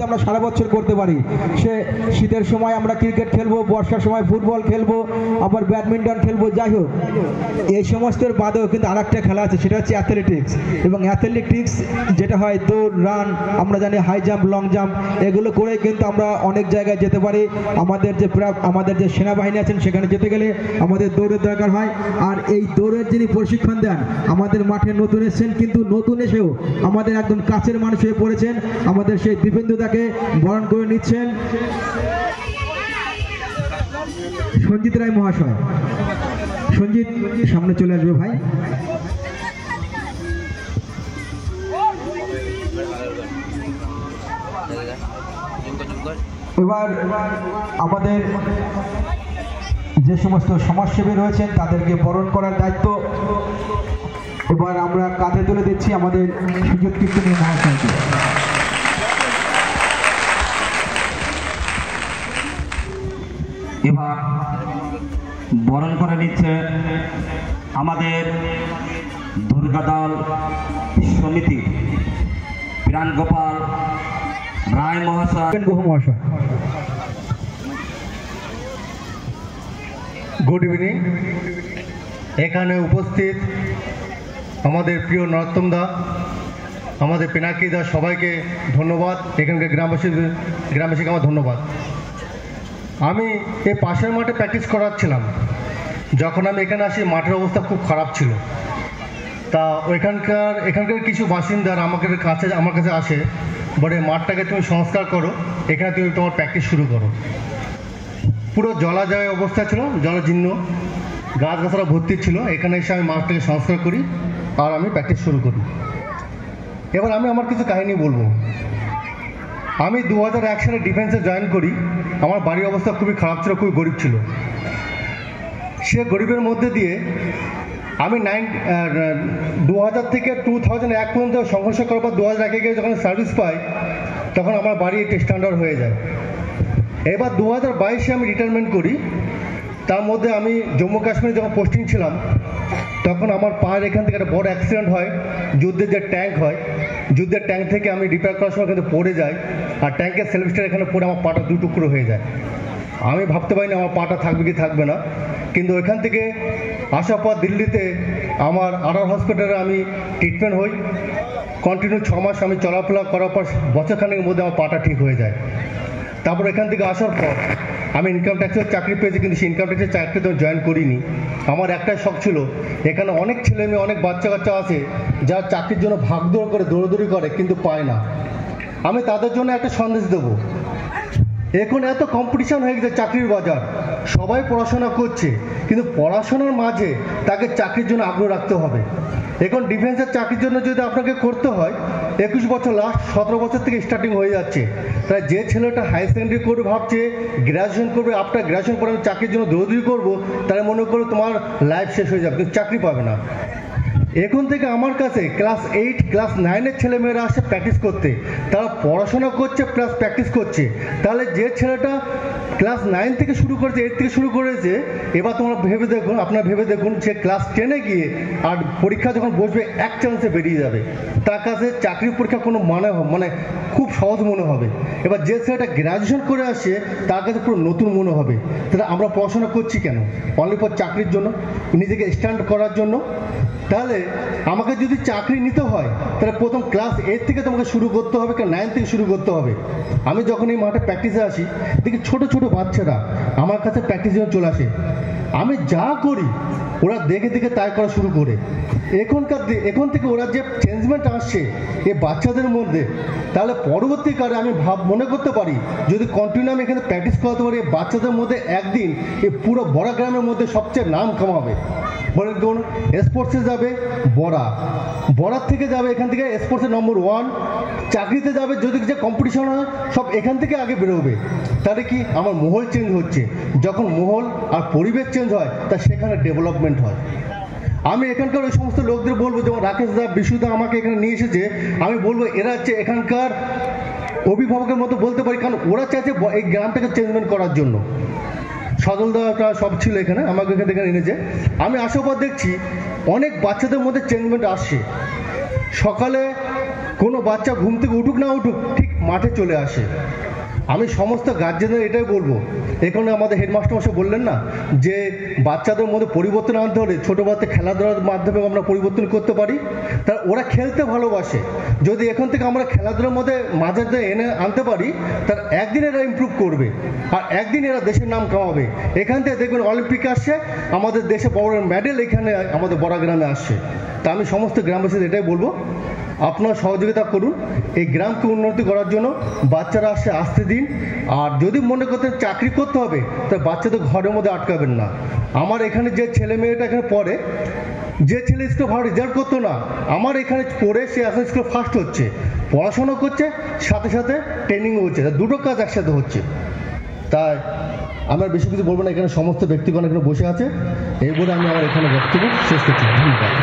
আমরা সারা বছর করতে পারি। সে শীতের সময় আমরা ক্রিকেট খেলবো, বর্ষার সময় ফুটবল খেলবো, আবার ব্যাডমিন্টন খেলবো। যাই হোক, এই সমস্তের বাদেও কিন্তু আরেকটা খেলা আছে, সেটা হচ্ছে অ্যাথলেটিক্স। এবং অ্যাথলেটিক্স যেটা হয় দৌড়, রান, আমরা জানি হাই জাম্প, লং জাম্প, এগুলো করে কিন্তু আমরা অনেক জায়গায় যেতে পারি। আমাদের যে সেনাবাহিনী আছেন সেখানে যেতে গেলে আমাদের দৌড়ের দরকার হয়। আর এই দৌড়ের যিনি প্রশিক্ষণ দেন আমাদের মাঠে নতুন এসেছেন, কিন্তু নতুন এসেও আমাদের একদম কাছের মানুষ হয়ে পড়েছেন। আমাদের সেই দীপেন্দুদাকে বরণ করে নিচ্ছেন সঞ্জিত রায় মহাশয়। সঞ্জিত সামনে চলে আসবে ভাই। এবার আমাদের যে সমস্ত সমাজসেবী রয়েছেন তাদেরকে বরণ করার দায়িত্ব এবার আমরা কাঁধে তুলে দিচ্ছি আমাদের সুযোগ কীর্তনীয় মহাশয়কে। এবার বরণ করে নিচ্ছে আমাদের দুর্গাদল সমিতি প্রাণগোপাল রায় মহাশয়। Good evening. এখানে উপস্থিত আমাদের প্রিয় নরোত্তম দা, আমাদের পিনাকি দা, সবাইকে ধন্যবাদ। এখানকার গ্রামবাসীকে আমার ধন্যবাদ। আমি এই পাশের মাঠে প্র্যাকটিস করাচ্ছিলাম। যখন আমি এখানে আসি মাঠের অবস্থা খুব খারাপ ছিল। তা এখানকার কিছু বাসিন্দার আমার কাছে আসে, বলে মাঠটাকে তুমি সংস্কার করো, এখানে তুমি তোমার প্র্যাকটিস শুরু করো। পুরো জলাজয় অবস্থা ছিল, জলজীর্ণ, গাছগাছালা ভর্তি ছিল। এখানে এসে আমি মাঠটাকে সংস্কার করি আর আমি প্র্যাকটিস শুরু করি। এবার আমি আমার কিছু কাহিনী বলবো। আমি 2001 সালে ডিফেন্সে জয়েন করি। আমার বাড়ির অবস্থা খুবই খারাপ ছিল, খুবই গরিব ছিল। সে গরিবের মধ্যে দিয়ে আমি 2000 থেকে 2001 পর্যন্ত সংঘর্ষ করার পর 2001 গিয়ে যখন সার্ভিস পাই তখন আমার বাড়ি একটু স্ট্যান্ডার্ড হয়ে যায়। এবার 2022-এ আমি রিটায়ারমেন্ট করি। তার মধ্যে আমি জম্মু কাশ্মীরে যখন পোস্টিং ছিলাম তখন আমার পায়ের এখান থেকে একটা বড় অ্যাক্সিডেন্ট হয়। যুদ্ধের যে ট্যাঙ্ক হয়, যুদ্ধের ট্যাঙ্ক থেকে আমি রিপেয়ার করার সময় কিন্তু পড়ে যাই, আর ট্যাঙ্কের সেলফস্টার এখানে পড়ে আমার পাটা 2 টুকরো হয়ে যায়। আমি ভাবতে পারিনি আমার পাটা থাকবে কি থাকবে না। কিন্তু ওইখান থেকে আসার পর দিল্লিতে আমার আদার হসপিটালে আমি ট্রিটমেন্ট হই। কন্টিনিউ 6 মাস আমি চলাফেরা করার পর বছরখানেকের মধ্যে আমার পাটা ঠিক হয়ে যায়। তারপর এখান থেকে আসার পর আমি ইনকাম ট্যাক্সের চাকরি পেয়েছি, কিন্তু সেই ইনকাম ট্যাক্সের চাকরিতে জয়েন করিনি। আমার একটাই শখ ছিল, এখানে অনেক ছেলে মেয়ে, অনেক বাচ্চা কাচ্চা আছে যারা চাকরির জন্য ভাগদৌড় করে, দৌড়দৌড়ি করে, কিন্তু পায় না। আমি তাদের জন্য একটা সন্দেশ দেবো। এখন এত কম্পিটিশন হয়ে গেছে চাকরির বাজার, সবাই পড়াশোনা করছে, কিন্তু পড়াশোনার মাঝে তাকে চাকরির জন্য আগ্রহ রাখতে হবে। এখন ডিফেন্সের চাকরির জন্য যদি আপনাকে করতে হয় 21 বছর, লাস্ট 17 বছর থেকে স্টার্টিং হয়ে যাচ্ছে। তাই যে ছেলেটা হায়ার সেকেন্ডারি করবে ভাবছে, গ্র্যাজুয়েশন করবে, আফটার গ্র্যাজুয়েশন পরে আমি চাকরির জন্য দৌড়দৌড়ি করবো, তারা মনে করো তোমার লাইফ শেষ হয়ে যাবে, কিন্তু চাকরি পাবে না। এখন থেকে আমার কাছে ক্লাস 8, ক্লাস 9-এর ছেলেমেয়েরা আসে প্র্যাকটিস করতে। তারা পড়াশোনা করছে প্লাস প্র্যাকটিস করছে। তাহলে যে ছেলেটা ক্লাস 9 থেকে শুরু করেছে, 8 থেকে শুরু করেছে, এবার আপনারা ভেবে দেখুন সে ক্লাস 10-এ গিয়ে আর পরীক্ষা যখন বসবে এক চান্সে বেরিয়ে যাবে। তার কাছে চাকরির পরীক্ষা কোনো মানে খুব সহজ মনে হবে। এবার যে ছেলেটা গ্র্যাজুয়েশন করে আসে তার কাছে পুরো নতুন মনে হবে। তাহলে আমরা পড়াশোনা করছি কেন? অনলি ফর চাকরির জন্য, নিজেকে স্ট্যান্ড করার জন্য। তাহলে আমাকে যদি চাকরি নিতে হয় তাহলে প্রথম ক্লাস 8 থেকে তোমাকে শুরু করতে হবে, 9 থেকে শুরু করতে হবে। আমি যখন এই মাঠে প্র্যাকটিসে আসি দেখি ছোট ছোট বাচ্চারা আমার কাছে প্র্যাকটিসের জন্য চলে আসে। আমি যা করি ওরা দেখে দেখে তাই করা শুরু করে। এখন থেকে ওরা যে চেঞ্জমেন্ট আসছে এই বাচ্চাদের মধ্যে, তাহলে পরবর্তীকালে আমি মনে করতে পারি যদি কন্টিনিউ আমি এখানে প্র্যাকটিস করাতে পারি, এই বাচ্চাদের মধ্যে একদিন এই পুরো বড়া গ্রামের মধ্যে সবচেয়ে নাম কামাবে। বলে ধরুন স্পোর্টসে যাবে বড়ার থেকে যাবে, এখান থেকে স্পোর্টসের নম্বর 1, চাকরিতে যাবে, যদি যে কম্পিটিশন হয় সব এখান থেকে আগে বেরোবে। তাহলে কি আমার মহল চেঞ্জ হচ্ছে। যখন মহল আর পরিবেশ চেঞ্জ হয় তা সেখানে ডেভেলপমেন্ট হয়। আমি এখানকার ওই সমস্ত লোকদের বলবো, যেমন রাকেশ দা, বিশুদা আমাকে এখানে নিয়ে এসেছে, আমি বলবো এরা হচ্ছে এখানকার অভিভাবকের মতো বলতে পারি, কারণ ওরা চাইছে এই গ্রামটাকে চেঞ্জমেন্ট করার জন্য। সদলদাটা সব ছিল এখানে, আমাকে এখান থেকে এনেছে। আমি আসার পর দেখছি অনেক বাচ্চাদের মধ্যে চেঞ্জমেন্ট আসছে। সকালে কোনো বাচ্চা ঘুম থেকে উঠুক না উঠুক ঠিক মাঠে চলে আসে। আমি সমস্ত গার্জেনদের এটাই বলবো, এখানে আমাদের হেডমাস্টার মশাই বললেন না যে বাচ্চাদের মধ্যে পরিবর্তন আনতে হলে ছোটো বাচ্চা খেলাধুলার মাধ্যমে আমরা পরিবর্তন করতে পারি। তার ওরা খেলতে ভালোবাসে, যদি এখান থেকে আমরা খেলাধুলার মধ্যে মাঝে এনে আনতে পারি তার একদিন এরা ইমপ্রুভ করবে আর একদিন এরা দেশের নাম কামাবে। এখান থেকে দেখবেন অলিম্পিক আসছে, আমাদের দেশে বড় মেডেল এখানে আমাদের বড় গ্রামে আসছে। তা আমি সমস্ত গ্রামবাসীদের এটাই বলবো, আপনারা সহযোগিতা করুন এই গ্রামকে উন্নতি করার জন্য। বাচ্চারা আসতে দিন, আর যদি মনে করতে চাকরি করতে হবে তা বাচ্চাদের ঘরের মধ্যে আটকাবেন না। আমার এখানে যে ছেলে মেয়েটা এখানে পড়ে, যে ছেলে স্কুলে ভালো রেজাল্ট করতো না, আমার এখানে পড়ে সে এখন স্কুলে ফার্স্ট হচ্ছে, পড়াশোনা করছে, সাথে সাথে ট্রেনিংও হচ্ছে, দুটো কাজ একসাথে হচ্ছে। তাই আমার বেশি কিছু বলবো না, এখানে সমস্ত ব্যক্তিগণ এখানে বসে আছে, এই বলে আমি আমার এখানে বক্তব্য শেষ করছি। ধন্যবাদ।